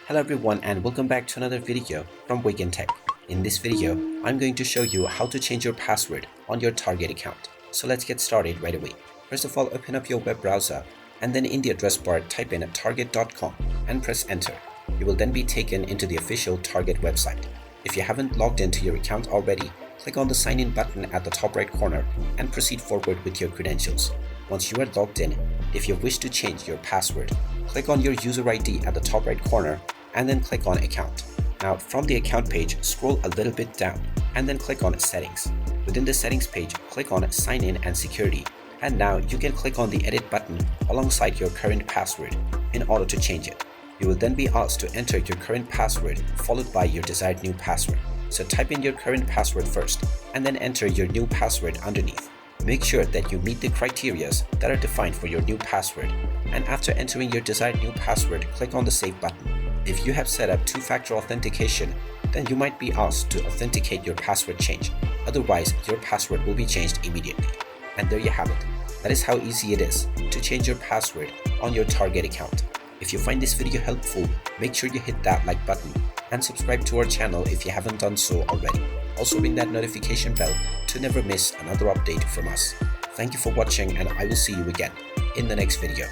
Hello everyone and welcome back to another video from Wake&Tech. In this video, I'm going to show you how to change your password on your Target account. So let's get started right away. First of all, open up your web browser and then in the address bar type in target.com and press enter. You will then be taken into the official Target website. If you haven't logged into your account already, click on the sign in button at the top right corner and proceed forward with your credentials. Once you are logged in, if you wish to change your password, click on your user ID at the top right corner and then click on account. Now from the account page, scroll a little bit down and then click on settings. Within the settings page, click on sign in and security. And now you can click on the edit button alongside your current password in order to change it. You will then be asked to enter your current password followed by your desired new password. So type in your current password first and then enter your new password underneath. Make sure that you meet the criteria that are defined for your new password. And after entering your desired new password, click on the save button. If you have set up two-factor authentication, then you might be asked to authenticate your password change. Otherwise, your password will be changed immediately. And there you have it. That is how easy it is to change your password on your Target account. If you find this video helpful, make sure you hit that like button and subscribe to our channel if you haven't done so already. Also ring that notification bell to never miss another update from us. Thank you for watching and I will see you again in the next video.